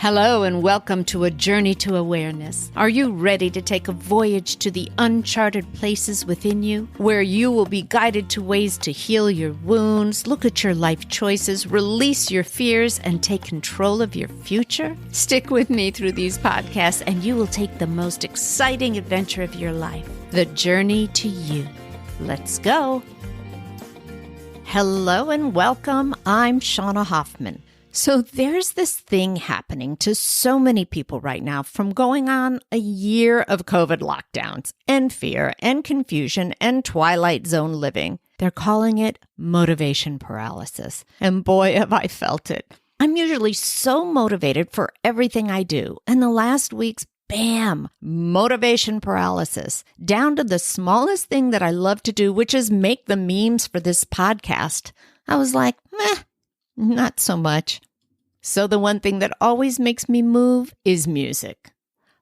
Hello and welcome to A Journey to Awareness. Are you ready to take a voyage to the uncharted places within you, where you will be guided to ways to heal your wounds, look at your life choices, release your fears, and take control of your future? Stick with me through these podcasts and you will take the most exciting adventure of your life, the journey to you. Let's go. Hello and welcome. I'm Shauna Hoffman. So there's this thing happening to so many people right now from going on a year of COVID lockdowns and fear and confusion and Twilight Zone living. They're calling it motivation paralysis. And boy, have I felt it. I'm usually so motivated for everything I do. And the last week's bam, motivation paralysis, down to the smallest thing that I love to do, which is make the memes for this podcast. I was like, not so much. So the one thing that always makes me move is music.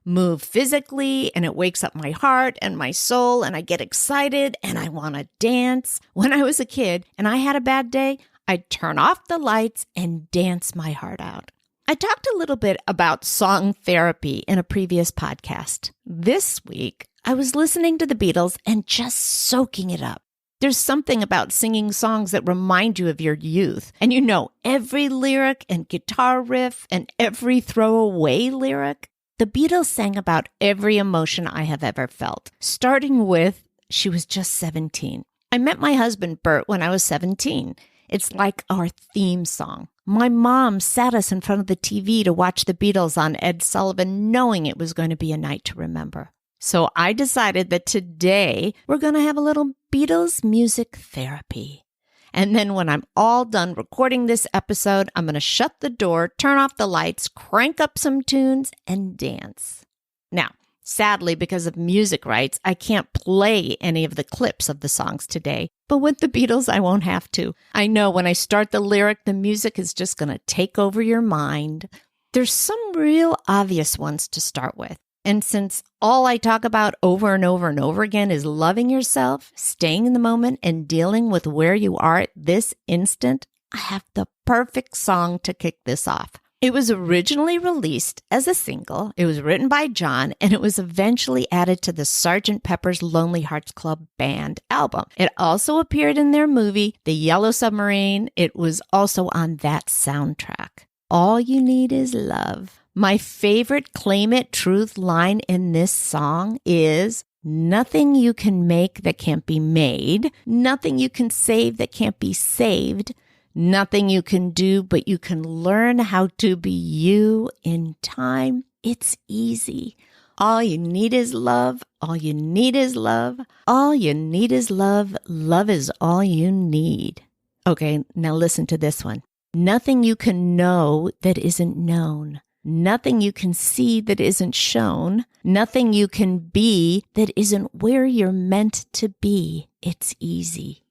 Move physically, and it wakes up my heart and my soul, and I get excited, and I want to dance. When I was a kid and I had a bad day, I'd turn off the lights and dance my heart out. I talked a little bit about song therapy in a previous podcast. This week, I was listening to the Beatles and just soaking it up. There's something about singing songs that remind you of your youth, and you know every lyric and guitar riff and every throwaway lyric. The Beatles sang about every emotion I have ever felt, starting with, she was just 17. I met my husband, Bert, when I was 17. It's like our theme song. My mom sat us in front of the TV to watch the Beatles on Ed Sullivan, knowing it was going to be a night to remember. So I decided that today we're going to have a little Beatles Music Therapy. And then when I'm all done recording this episode, I'm going to shut the door, turn off the lights, crank up some tunes, and dance. Now, sadly, because of music rights, I can't play any of the clips of the songs today. But with the Beatles, I won't have to. I know when I start the lyric, the music is just going to take over your mind. There's some real obvious ones to start with. And since all I talk about over and over and over again is loving yourself, staying in the moment, and dealing with where you are at this instant, I have the perfect song to kick this off. It was originally released as a single. It was written by John, and it was eventually added to the Sgt. Pepper's Lonely Hearts Club Band album. It also appeared in their movie, The Yellow Submarine. It was also on that soundtrack. All you need is love. My favorite Claim It Truth line in this song is, nothing you can make that can't be made, nothing you can save that can't be saved, nothing you can do, but you can learn how to be you in time. It's easy. All you need is love. All you need is love. All you need is love. Love is all you need. Okay, now listen to this one. Nothing you can know that isn't known. Nothing you can see that isn't shown. Nothing you can be that isn't where you're meant to be. It's easy.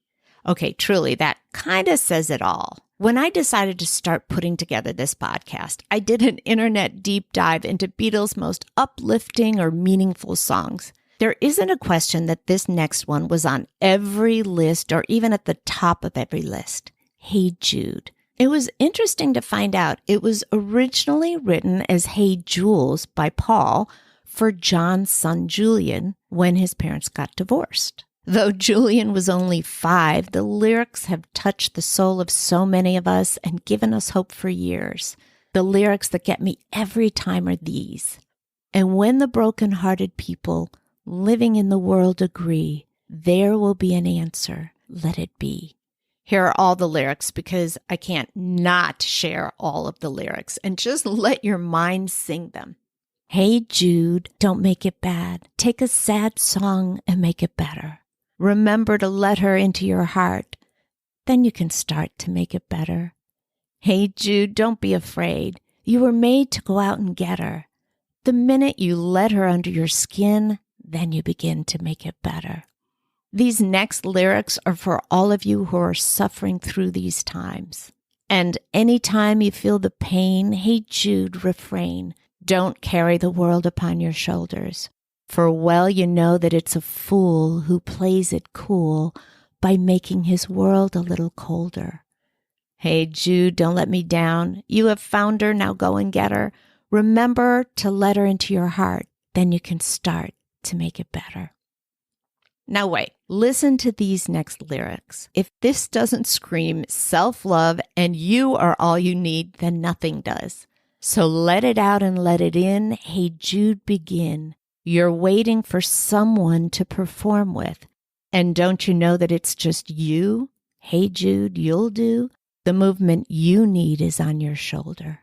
Okay, truly, that kind of says it all. When I decided to start putting together this podcast, I did an internet deep dive into Beatles' most uplifting or meaningful songs. There isn't a question that this next one was on every list or even at the top of every list. Hey Jude. It was interesting to find out it was originally written as Hey Jules by Paul for John's son Julian when his parents got divorced. Though Julian was only 5, the lyrics have touched the soul of so many of us and given us hope for years. The lyrics that get me every time are these. And when the broken-hearted people living in the world agree, there will be an answer, let it be. Here are all the lyrics because I can't not share all of the lyrics, and just let your mind sing them. Hey Jude, don't make it bad. Take a sad song and make it better. Remember to let her into your heart. Then you can start to make it better. Hey Jude, don't be afraid. You were made to go out and get her. The minute you let her under your skin, then you begin to make it better. These next lyrics are for all of you who are suffering through these times. And anytime you feel the pain, hey Jude, refrain. Don't carry the world upon your shoulders. For well you know that it's a fool who plays it cool by making his world a little colder. Hey Jude, don't let me down. You have found her, now go and get her. Remember to let her into your heart. Then you can start to make it better. Now wait, listen to these next lyrics. If this doesn't scream self-love and you are all you need, then nothing does. So let it out and let it in. Hey Jude, begin. You're waiting for someone to perform with. And don't you know that it's just you? Hey Jude, you'll do. The movement you need is on your shoulder.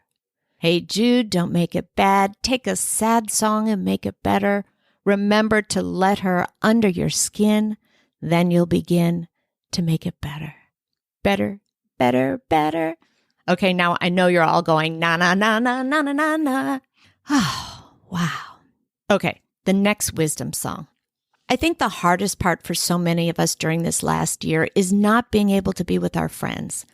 Hey Jude, don't make it bad. Take a sad song and make it better. Remember to let her under your skin. Then you'll begin to make it better. Better, better, better. Okay, now I know you're all going, na, na, na, na, na, na, na, na. Oh, wow. Okay, the next wisdom song. I think the hardest part for so many of us during this last year is not being able to be with our friends.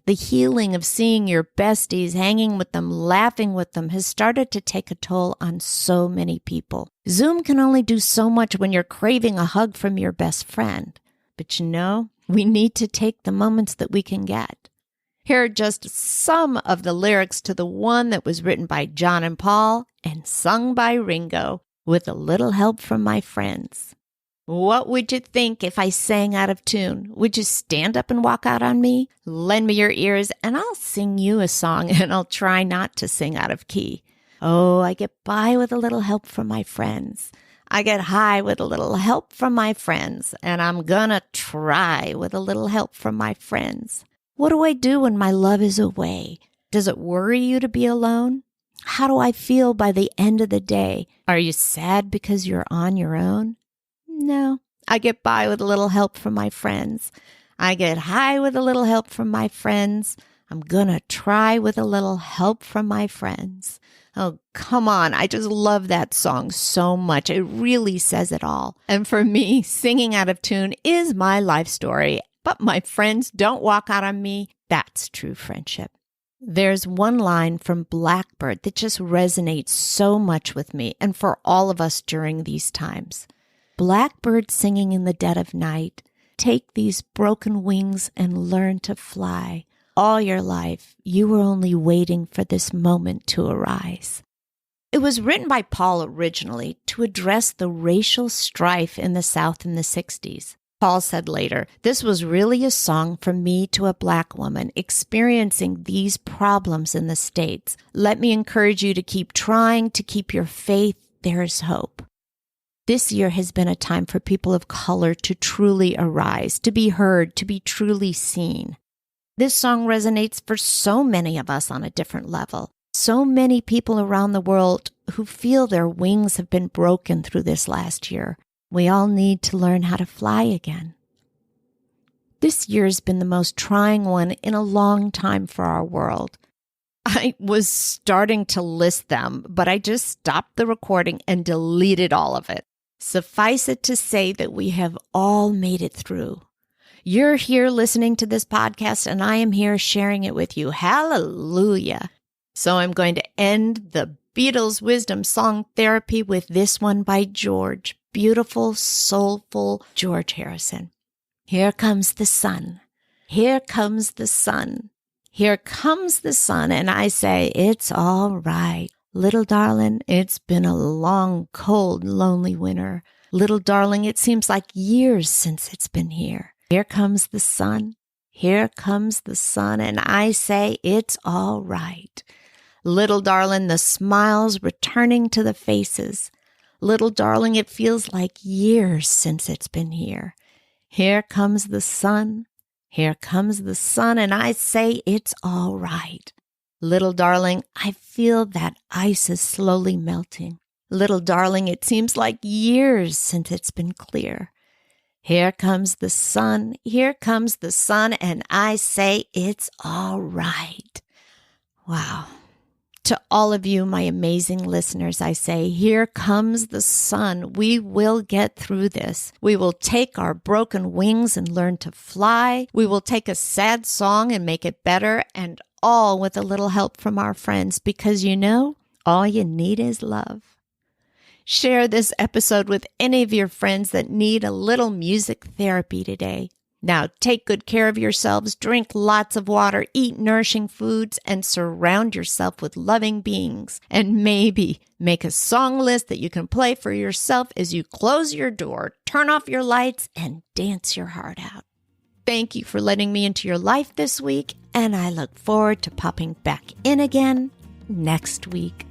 The healing of seeing your besties, hanging with them, laughing with them has started to take a toll on so many people. Zoom can only do so much when you're craving a hug from your best friend. But you know, we need to take the moments that we can get. Here are just some of the lyrics to the one that was written by John and Paul and sung by Ringo, with a little help from my friends. What would you think if I sang out of tune? Would you stand up and walk out on me? Lend me your ears and I'll sing you a song, and I'll try not to sing out of key. Oh, I get by with a little help from my friends. I get high with a little help from my friends, and I'm gonna try with a little help from my friends. What do I do when my love is away? Does it worry you to be alone? How do I feel by the end of the day? Are you sad because you're on your own? No, I get by with a little help from my friends. I get high with a little help from my friends. I'm gonna try with a little help from my friends. Oh, come on. I just love that song so much. It really says it all. And for me, singing out of tune is my life story. But my friends don't walk out on me. That's true friendship. There's one line from Blackbird that just resonates so much with me and for all of us during these times. Blackbird singing in the dead of night, take these broken wings and learn to fly. All your life, you were only waiting for this moment to arise. It was written by Paul originally to address the racial strife in the South in the 60s. Paul said later, "This was really a song from me to a Black woman experiencing these problems in the States. Let me encourage you to keep trying, to keep your faith. There's hope." This year has been a time for people of color to truly arise, to be heard, to be truly seen. This song resonates for so many of us on a different level. So many people around the world who feel their wings have been broken through this last year. We all need to learn how to fly again. This year's been the most trying one in a long time for our world. I was starting to list them, but I just stopped the recording and deleted all of it. Suffice it to say that we have all made it through. You're here listening to this podcast, and I am here sharing it with you. Hallelujah. So I'm going to end the Beatles Wisdom Song Therapy with this one by George. Beautiful, soulful George Harrison. Here comes the sun. Here comes the sun. Here comes the sun. And I say, it's all right. Little darling, it's been a long, cold, lonely winter. Little darling, it seems like years since it's been here. Here comes the sun. Here comes the sun. And I say, it's all right. Little darling, the smiles returning to the faces. Little darling, it feels like years since it's been here. Here comes the sun. Here comes the sun. And I say, it's all right. Little darling, I feel that ice is slowly melting. Little darling, it seems like years since it's been clear. Here comes the sun. Here comes the sun. And I say, it's all right. Wow. To all of you, my amazing listeners, I say, here comes the sun. We will get through this. We will take our broken wings and learn to fly. We will take a sad song and make it better, and all with a little help from our friends, because you know, all you need is love. Share this episode with any of your friends that need a little music therapy today. Now, take good care of yourselves, drink lots of water, eat nourishing foods, and surround yourself with loving beings. And maybe make a song list that you can play for yourself as you close your door, turn off your lights, and dance your heart out. Thank you for letting me into your life this week, and I look forward to popping back in again next week.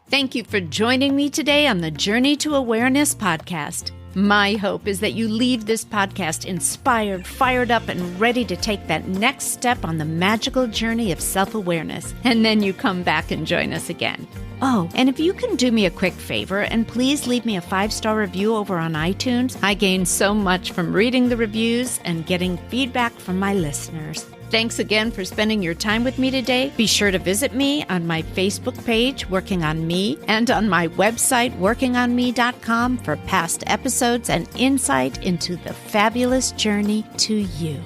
Thank you for joining me today on the Journey to Awareness podcast. My hope is that you leave this podcast inspired, fired up, and ready to take that next step on the magical journey of self-awareness. And then you come back and join us again. Oh, and if you can do me a quick favor and please leave me a 5-star review over on iTunes. I gain so much from reading the reviews and getting feedback from my listeners. Thanks again for spending your time with me today. Be sure to visit me on my Facebook page, Working on Me, and on my website, workingonme.com, for past episodes and insight into the fabulous journey to you.